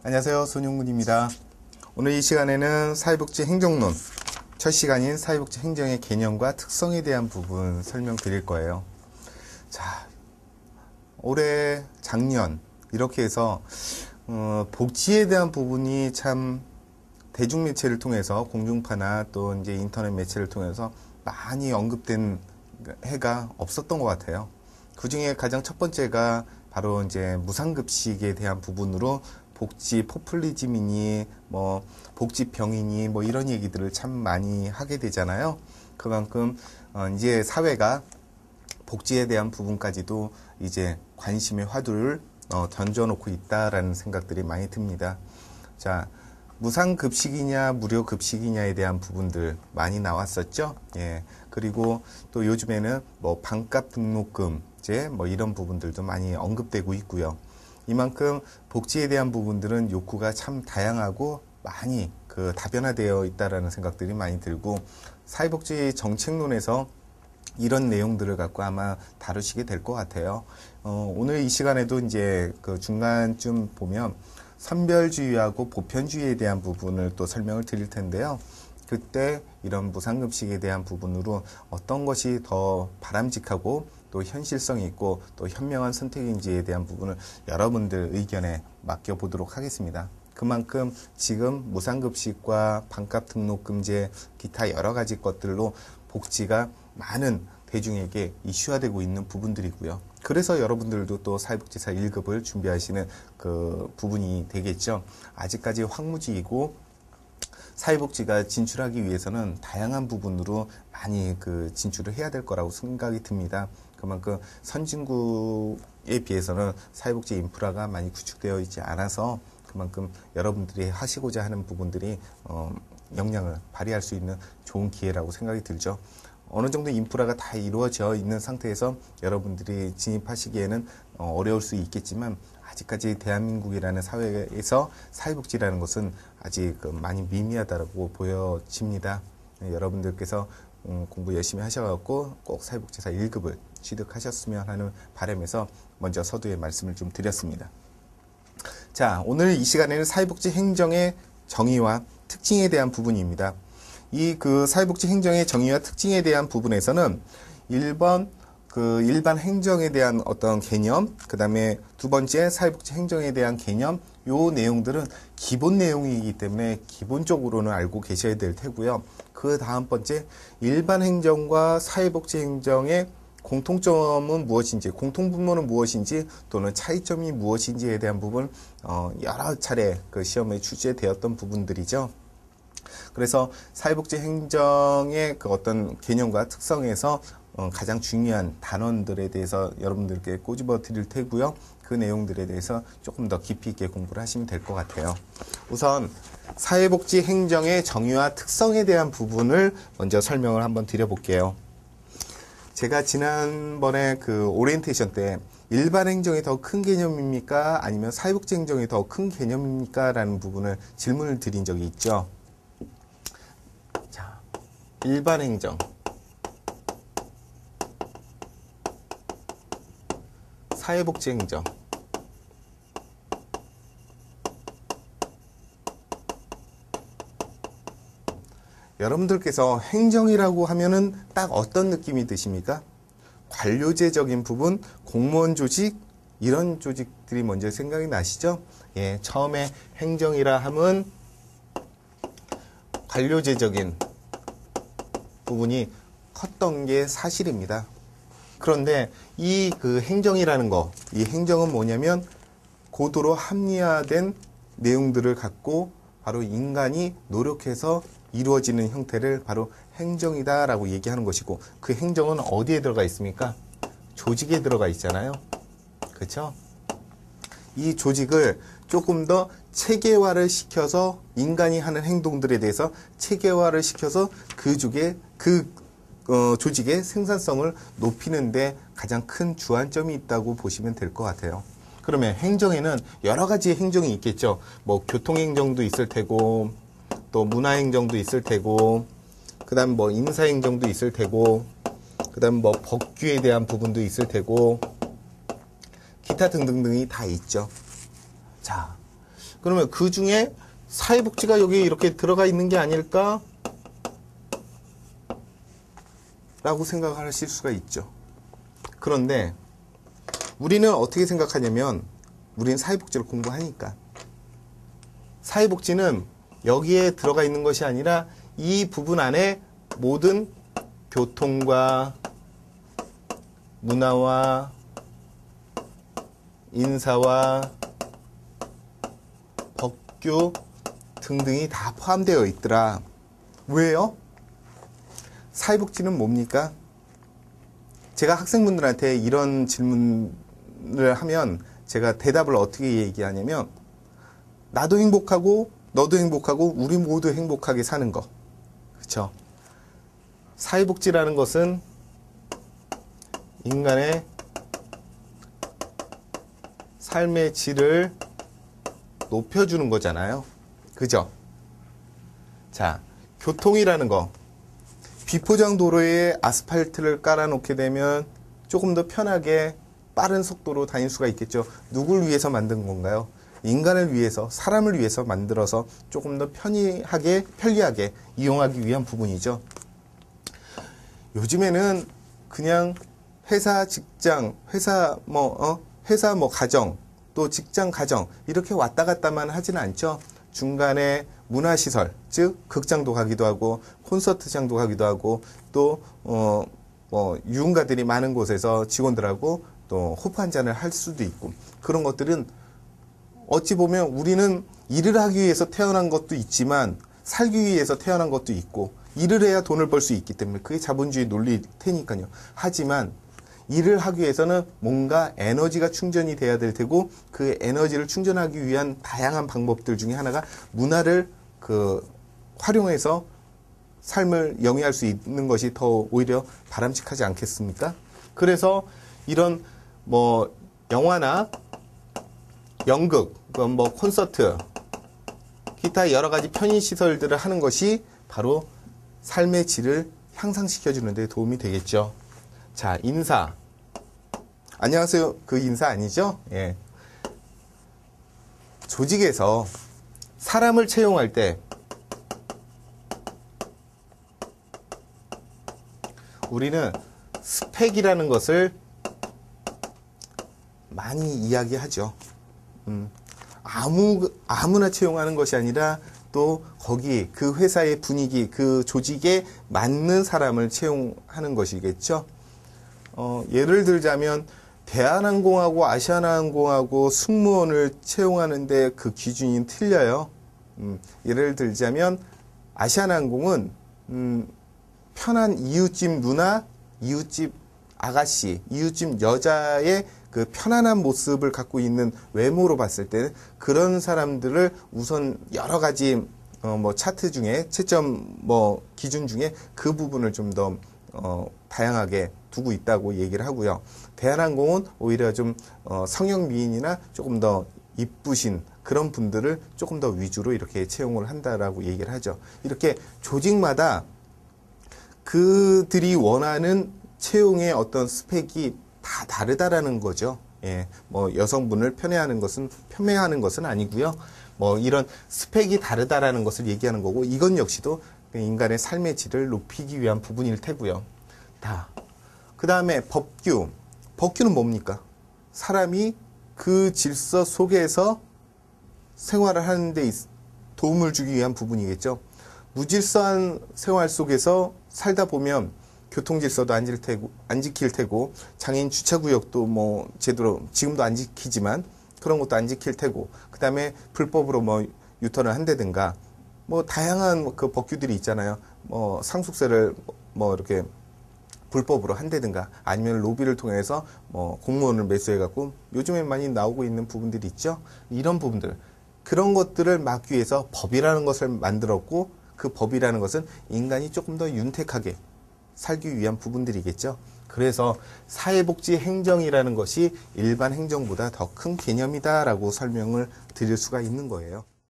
안녕하세요. 손용문입니다. 오늘 이 시간에는 사회복지 행정론, 첫 시간인 사회복지 행정의 개념과 특성에 대한 부분 설명드릴 거예요. 자, 올해, 작년 이렇게 해서 복지에 대한 부분이 참 대중매체를 통해서 공중파나 또 이제 인터넷 매체를 통해서 많이 언급된 해가 없었던 것 같아요. 그 중에 가장 첫 번째가 바로 이제 무상급식에 대한 부분으로 복지 포퓰리즘이니 뭐 복지 병이니 뭐 이런 얘기들을 참 많이 하게 되잖아요. 그만큼 이제 사회가 복지에 대한 부분까지도 이제 관심의 화두를 던져놓고 있다라는 생각들이 많이 듭니다. 자, 무상급식이냐 무료급식이냐에 대한 부분들 많이 나왔었죠. 예. 그리고 또 요즘에는 뭐 반값 등록금제 뭐 이런 부분들도 많이 언급되고 있고요. 이만큼 복지에 대한 부분들은 욕구가 참 다양하고 많이 다변화되어 있다라는 생각들이 많이 들고, 사회복지 정책론에서 이런 내용들을 갖고 아마 다루시게 될 것 같아요. 오늘 이 시간에도 이제 그 중간쯤 보면 선별주의하고 보편주의에 대한 부분을 또 설명을 드릴 텐데요. 그때 이런 무상급식에 대한 부분으로 어떤 것이 더 바람직하고 또 현실성이 있고 또 현명한 선택인지에 대한 부분을 여러분들 의견에 맡겨보도록 하겠습니다. 그만큼 지금 무상급식과 반값 등록금제 기타 여러 가지 것들로 복지가 많은 대중에게 이슈화되고 있는 부분들이고요. 그래서 여러분들도 또 사회복지사 1급을 준비하시는 그 부분이 되겠죠. 아직까지 황무지이고 사회복지가 진출하기 위해서는 다양한 부분으로 많이 진출을 해야 될 거라고 생각이 듭니다. 그만큼 선진국에 비해서는 사회복지 인프라가 많이 구축되어 있지 않아서 그만큼 여러분들이 하시고자 하는 부분들이 영향을 발휘할 수 있는 좋은 기회라고 생각이 들죠. 어느 정도 인프라가 다 이루어져 있는 상태에서 여러분들이 진입하시기에는 어려울 수 있겠지만, 아직까지 대한민국이라는 사회에서 사회복지라는 것은 아직 많이 미미하다고 보여집니다. 여러분들께서 공부 열심히 하셔갖고 꼭 사회복지사 1급을 취득하셨으면 하는 바람에서 먼저 서두에 말씀을 좀 드렸습니다. 자, 오늘 이 시간에는 사회복지 행정의 정의와 특징에 대한 부분입니다. 이 사회복지 행정의 정의와 특징에 대한 부분에서는 1번 일반 행정에 대한 어떤 개념, 그 다음에 두 번째 사회복지 행정에 대한 개념, 요 내용들은 기본 내용이기 때문에 기본적으로는 알고 계셔야 될 테고요. 그 다음 번째 일반 행정과 사회복지 행정의 공통점은 무엇인지, 공통분모는 무엇인지, 또는 차이점이 무엇인지에 대한 부분 여러 차례 시험에 출제되었던 부분들이죠. 그래서 사회복지 행정의 어떤 개념과 특성에서 가장 중요한 단원들에 대해서 여러분들께 꼬집어 드릴 테고요. 그 내용들에 대해서 조금 더 깊이 있게 공부를 하시면 될 것 같아요. 우선 사회복지 행정의 정의와 특성에 대한 부분을 먼저 설명을 한번 드려볼게요. 제가 지난번에 오리엔테이션 때 일반 행정이 더 큰 개념입니까? 아니면 사회복지 행정이 더 큰 개념입니까? 라는 부분을 질문을 드린 적이 있죠. 자, 일반 행정, 사회복지 행정. 여러분들께서 행정이라고 하면은 딱 어떤 느낌이 드십니까? 관료제적인 부분, 공무원 조직, 이런 조직들이 먼저 생각이 나시죠? 예, 처음에 행정이라 하면 관료제적인 부분이 컸던 게 사실입니다. 그런데 이 행정이라는 거, 이 행정은 뭐냐면 고도로 합리화된 내용들을 갖고 바로 인간이 노력해서 이루어지는 형태를 바로 행정이다라고 얘기하는 것이고, 그 행정은 어디에 들어가 있습니까? 조직에 들어가 있잖아요. 그렇죠? 이 조직을 조금 더 체계화를 시켜서 인간이 하는 행동들에 대해서 체계화를 시켜서 조직의 생산성을 높이는데 가장 큰 주안점이 있다고 보시면 될 것 같아요. 그러면 행정에는 여러 가지 행정이 있겠죠. 뭐 교통행정도 있을 테고, 또 문화행정도 있을 테고, 그 다음 뭐 인사행정도 있을 테고, 그 다음 뭐 법규에 대한 부분도 있을 테고, 기타 등등등이 다 있죠. 자, 그러면 그 중에 사회복지가 여기 이렇게 들어가 있는 게 아닐까? 라고 생각하실 수가 있죠. 그런데 우리는 어떻게 생각하냐면 우리는 사회복지를 공부하니까 사회복지는 여기에 들어가 있는 것이 아니라 이 부분 안에 모든 교통과 문화와 인사와 법규 등등이 다 포함되어 있더라. 왜요? 사회복지는 뭡니까? 제가 학생분들한테 이런 질문을 하면 제가 대답을 어떻게 얘기하냐면 나도 행복하고 너도 행복하고 우리 모두 행복하게 사는 거. 그렇죠? 사회복지라는 것은 인간의 삶의 질을 높여주는 거잖아요. 그죠? 자, 교통이라는 거. 비포장 도로에 아스팔트를 깔아놓게 되면 조금 더 편하게 빠른 속도로 다닐 수가 있겠죠. 누굴 위해서 만든 건가요? 인간을 위해서, 사람을 위해서 만들어서 조금 더 편리하게 이용하기 위한 부분이죠. 요즘에는 그냥 회사, 직장, 회사 가정, 또 직장, 가정 이렇게 왔다 갔다만 하지는 않죠. 중간에 문화시설, 즉 극장도 가기도 하고 콘서트장도 가기도 하고 또 유흥가들이 많은 곳에서 직원들하고 또 호프 한잔을 할 수도 있고 그런 것들은 어찌 보면 우리는 일을 하기 위해서 태어난 것도 있지만 살기 위해서 태어난 것도 있고 일을 해야 돈을 벌 수 있기 때문에 그게 자본주의 논리일 테니까요. 하지만 일을 하기 위해서는 뭔가 에너지가 충전이 돼야 될 테고 그 에너지를 충전하기 위한 다양한 방법들 중에 하나가 문화를 활용해서 삶을 영위할 수 있는 것이 더 오히려 바람직하지 않겠습니까? 그래서 이런 영화나 연극, 콘서트, 기타 여러 가지 편의시설들을 하는 것이 바로 삶의 질을 향상시켜주는 데 도움이 되겠죠. 자, 인사. 안녕하세요. 그 인사 아니죠? 예. 조직에서 사람을 채용할 때 우리는 스펙이라는 것을 많이 이야기하죠. 아무나 채용하는 것이 아니라 또 거기 그 회사의 분위기, 그 조직에 맞는 사람을 채용하는 것이겠죠. 예를 들자면 대한항공하고 아시아나항공하고 승무원을 채용하는데 그 기준이 틀려요. 예를 들자면 아시아나항공은 편한 이웃집 누나, 이웃집 아가씨, 이웃집 여자의 그 편안한 모습을 갖고 있는 외모로 봤을 때는 그런 사람들을 우선 여러 가지 차트 중에 채점 기준 중에 그 부분을 좀 더 다양하게 두고 있다고 얘기를 하고요. 대한항공은 오히려 좀 성형 미인이나 조금 더 이쁘신 그런 분들을 조금 더 위주로 이렇게 채용을 한다라고 얘기를 하죠. 이렇게 조직마다 그들이 원하는 채용의 어떤 스펙이 다 다르다라는 거죠. 예, 여성분을 편애하는 것은 아니고요. 이런 스펙이 다르다라는 것을 얘기하는 거고, 이건 역시도 인간의 삶의 질을 높이기 위한 부분일 테고요. 그 다음에 법규. 법규는 뭡니까? 사람이 그 질서 속에서 생활을 하는 데 도움을 주기 위한 부분이겠죠. 무질서한 생활 속에서 살다 보면 교통질서도 안 지킬 테고 장애인 주차구역도 제대로 지금도 안 지키지만 그런 것도 안 지킬 테고 그 다음에 불법으로 유턴을 한다든가 다양한 그 법규들이 있잖아요. 상속세를 이렇게 불법으로 한다든가 아니면 로비를 통해서 공무원을 매수해갖고 요즘에 많이 나오고 있는 부분들이 있죠. 이런 부분들, 그런 것들을 막기 위해서 법이라는 것을 만들었고 그 법이라는 것은 인간이 조금 더 윤택하게 살기 위한 부분들이겠죠. 그래서 사회복지 행정이라는 것이 일반 행정보다 더 큰 개념이다라고 설명을 드릴 수가 있는 거예요.